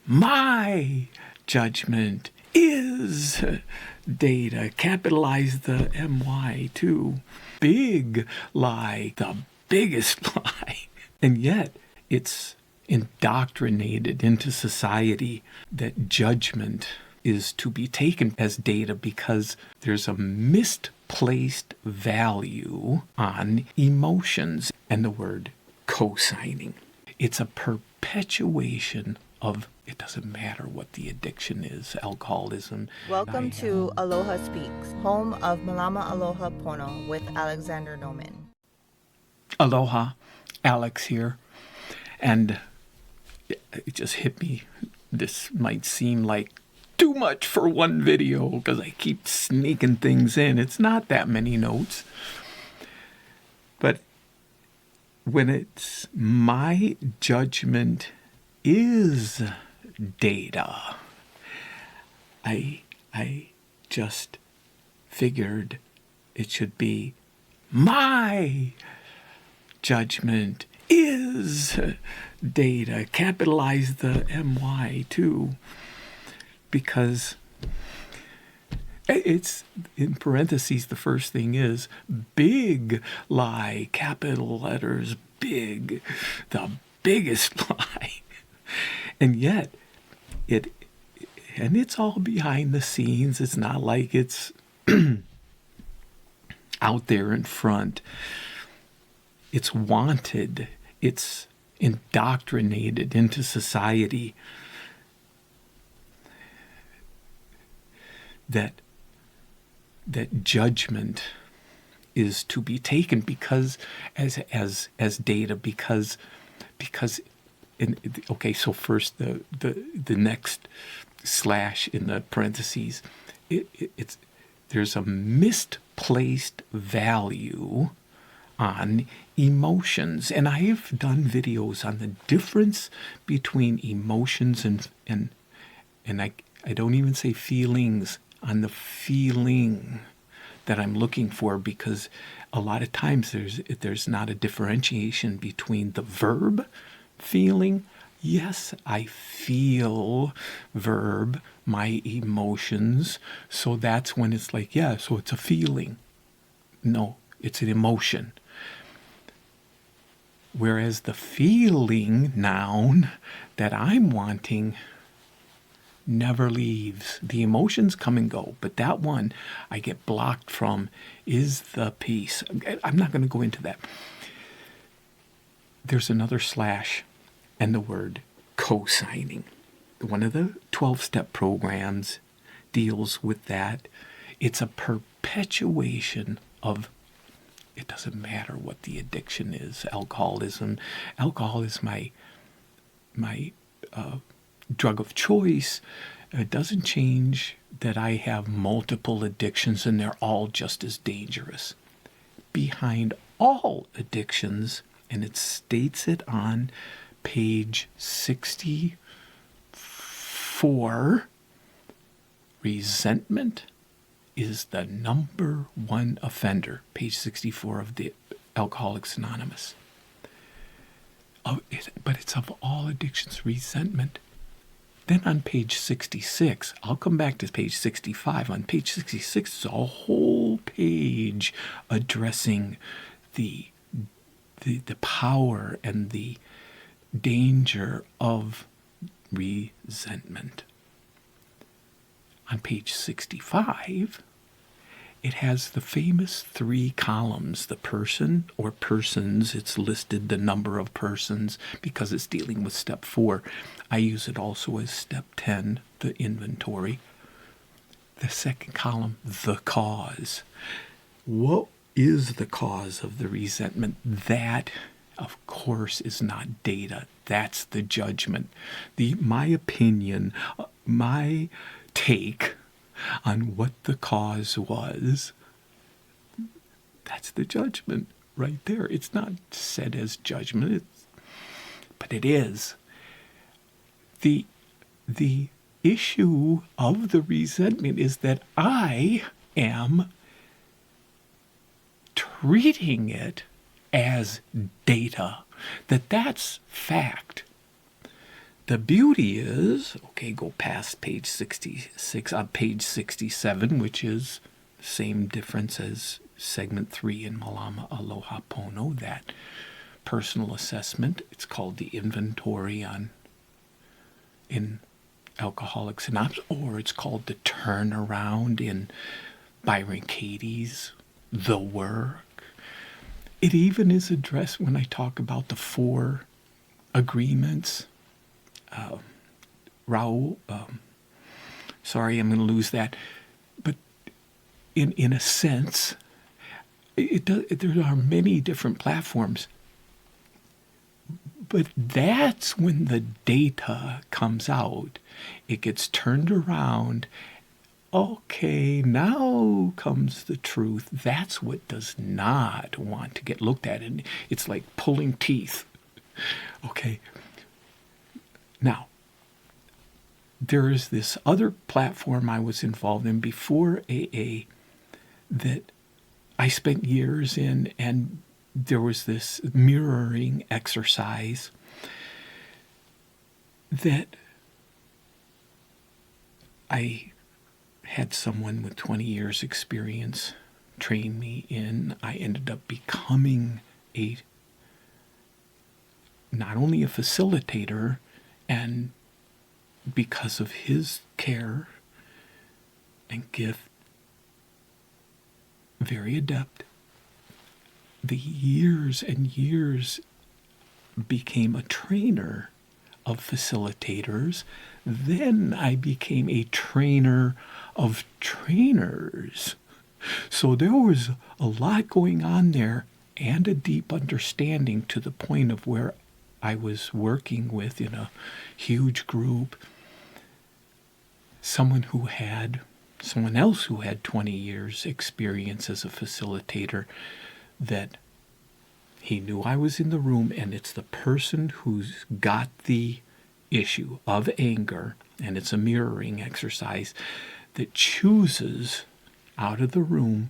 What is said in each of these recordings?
My judgment is data. Capitalize the MY too. Big lie, the biggest lie. And yet it's indoctrinated into society that judgment is to be taken as data because there's a misplaced value on emotions and the word co-signing. It's a perpetuation of it doesn't matter what the addiction is, alcoholism. Welcome to Aloha Speaks, home of Malama Aloha Pono with Alexander Noman. Aloha, Alex here. And it just hit me. This might seem like too much for one video because I keep sneaking things in. It's not that many notes. But when it's my judgment is data, I just figured it should be my judgment is data. Capitalize the MY too, because it's in parentheses. The first thing is big lie, capital letters, big, the biggest lie. And yet it's all behind the scenes. It's not like it's out there in front. It's wanted. It's indoctrinated into society that judgment is to be taken because as data because okay, so first the next slash in the parentheses, it's there's a misplaced value on emotions. And I have done videos on the difference between emotions and I don't even say feelings, on the feeling that I'm looking for, because a lot of times there's not a differentiation between the verb feeling. Yes, I feel, verb, my emotions. So that's when it's like, yeah, so it's a feeling. No, it's an emotion. Whereas the feeling noun that I'm wanting never leaves. The emotions come and go, but that one I get blocked from is the piece. I'm not going to go into that. There's another slash and the word co-signing. One of the 12-step programs deals with that. It's a perpetuation of it doesn't matter what the addiction is. Alcoholism. Alcohol is my drug of choice. It doesn't change that I have multiple addictions and they're all just as dangerous. Behind all addictions, and it states it on page 64, resentment is the number one offender. Page 64 of the Alcoholics Anonymous. But it's of all addictions, resentment. Then on page 66, I'll come back to page 65. On page 66 is a whole page addressing the power and the danger of resentment. On page 65, it has the famous 3 columns, the person or persons. It's listed the number of persons because it's dealing with step 4. I use it also as step 10, the inventory. The second column, the cause. What is the cause of the resentment? That, of course, is not data. That's the judgment. My opinion, my take on what the cause was, that's the judgment right there. It's not said as judgment, but it is. The issue of the resentment is that I am treating it as data, that's fact. the beauty is, okay, go past page 66, on page 67, which is the same difference as segment 3 in Malama Aloha Pono, that personal assessment. It's called the inventory in Alcoholics Anonymous, or it's called the turnaround in Byron Katie's The Work. It even is addressed when I talk about the 4 agreements. Raul, sorry, I'm going to lose that. But in a sense, there are many different platforms. But that's when the data comes out. It gets turned around. Okay, now comes the truth. That's what does not want to get looked at. And it's like pulling teeth. Okay. Now, there is this other platform I was involved in before AA that I spent years in, and there was this mirroring exercise that I had someone with 20 years experience train me in. I ended up becoming not only a facilitator, and because of his care and gift, very adept. The years and years became a trainer of facilitators. Then I became a trainer of trainers. So there was a lot going on there, and a deep understanding, to the point of where I was working with, in a huge group, someone else who had 20 years experience as a facilitator, that he knew I was in the room, and it's the person who's got the issue of anger, and it's a mirroring exercise, that chooses out of the room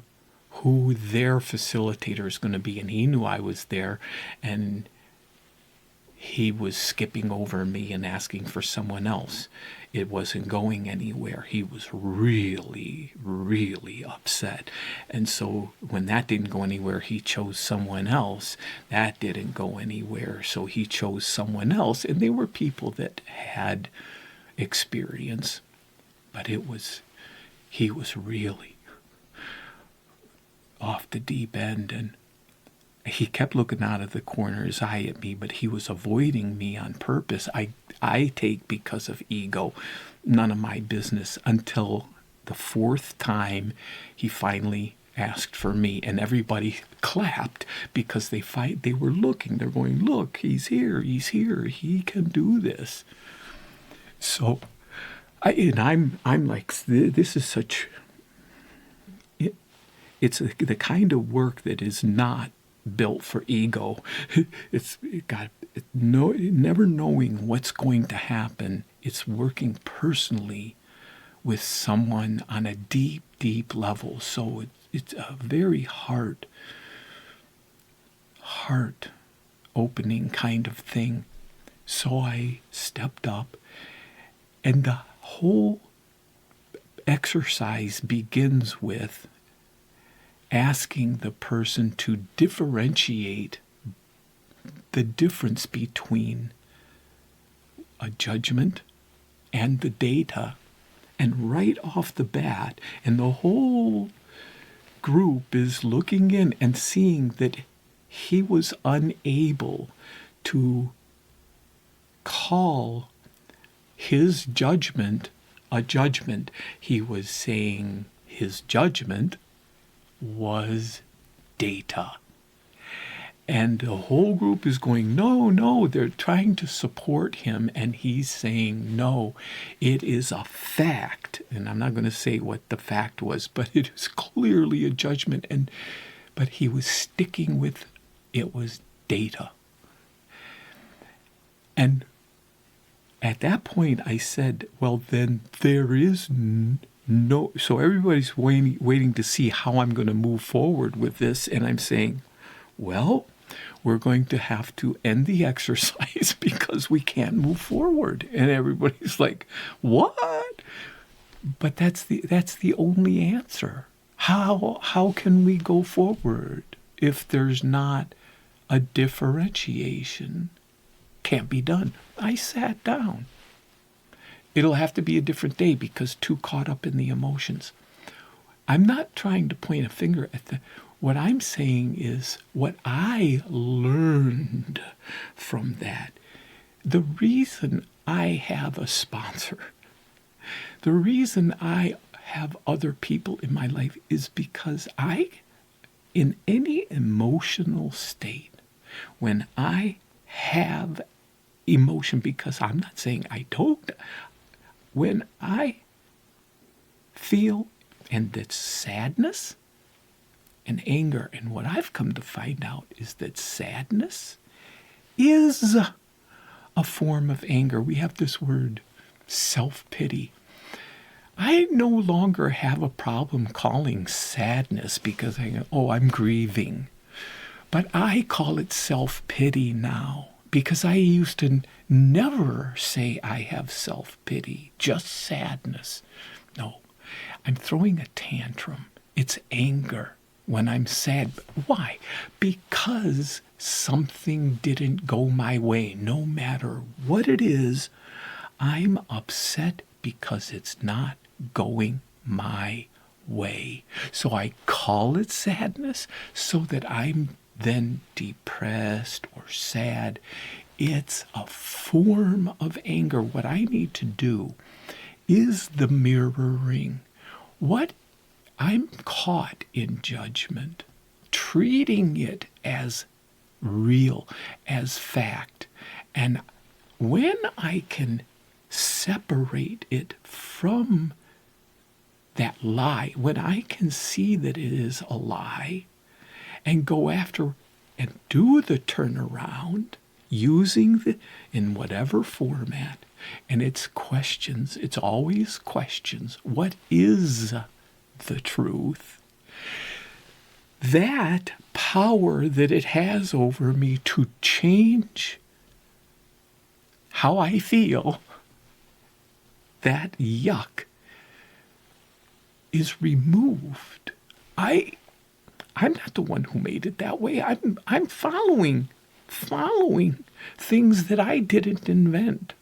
who their facilitator is going to be. And he knew I was there, and he was skipping over me and asking for someone else. It wasn't going anywhere. He was really, really upset. And so when that didn't go anywhere, he chose someone else. That didn't go anywhere, so he chose someone else. And they were people that had experience, but he was really off the deep end, and he kept looking out of the corner of his eye at me, but he was avoiding me on purpose. I take, because of ego, none of my business, until the 4th time he finally asked for me, and everybody clapped because they were looking. They're going, look, he's here, he can do this. So I'm like, this is such. It's the kind of work that is not built for ego. Never knowing what's going to happen. It's working personally with someone on a deep, deep level. So it's a very heart opening kind of thing. So I stepped up, and the whole exercise begins with asking the person to differentiate the difference between a judgment and the data. And right off the bat, and the whole group is looking in and seeing that he was unable to call his judgment a judgment. He was saying his judgment was data. And the whole group is going, no, they're trying to support him, and he's saying, no, it is a fact. And I'm not going to say what the fact was, but it is clearly a judgment. But he was sticking with it was data. And at that point I said, well, then there is no, so everybody's waiting to see how I'm going to move forward with this. And I'm saying, well, we're going to have to end the exercise because we can't move forward. And everybody's like, what? But that's the only answer. How can we go forward if there's not a differentiation? Can't be done. I sat down. It'll have to be a different day because too caught up in the emotions. I'm not trying to point a finger at what I'm saying is what I learned from that. The reason I have a sponsor, the reason I have other people in my life is because in any emotional state, when I have emotion, because I'm not saying I don't, when I feel, and that's sadness and anger, and what I've come to find out is that sadness is a form of anger. We have this word, self-pity. I no longer have a problem calling sadness because I'm grieving. But I call it self-pity now because I used to never say I have self-pity, just sadness. No, I'm throwing a tantrum. It's anger when I'm sad. Why? Because something didn't go my way. No matter what it is, I'm upset because it's not going my way. So I call it sadness so that I'm then depressed or sad. It's a form of anger. What I need to do is the mirroring. What I'm caught in judgment, treating it as real, as fact. And when I can separate it from that lie, when I can see that it is a lie and go after and do the turnaround using in whatever format, and it's questions, it's always questions. What is the truth? That power that it has over me to change how I feel, that yuck is removed. I'm not the one who made it that way. I'm following things that I didn't invent.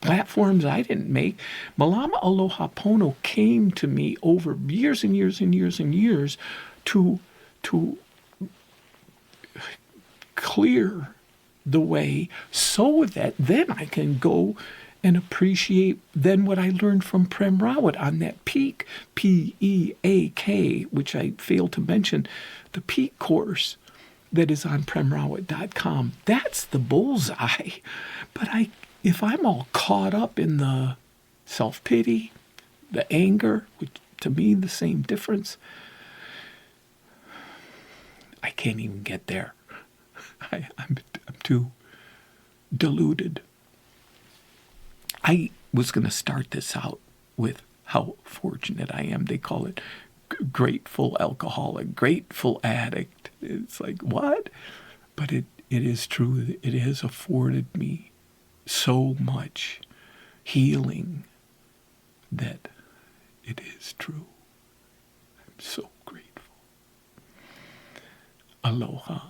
Platforms I didn't make. Malama Aloha Pono came to me over years and years and years and years to clear the way so that then I can go and appreciate then what I learned from Prem Rawat on that peak, P-E-A-K, which I failed to mention, the peak course that is on premrawat.com. That's the bullseye. But if I'm all caught up in the self-pity, the anger, which to me the same difference, I can't even get there. I'm too deluded. I was going to start this out with how fortunate I am. They call it grateful alcoholic, grateful addict. It's like, what? But it is true. It has afforded me so much healing that it is true. I'm so grateful. Aloha.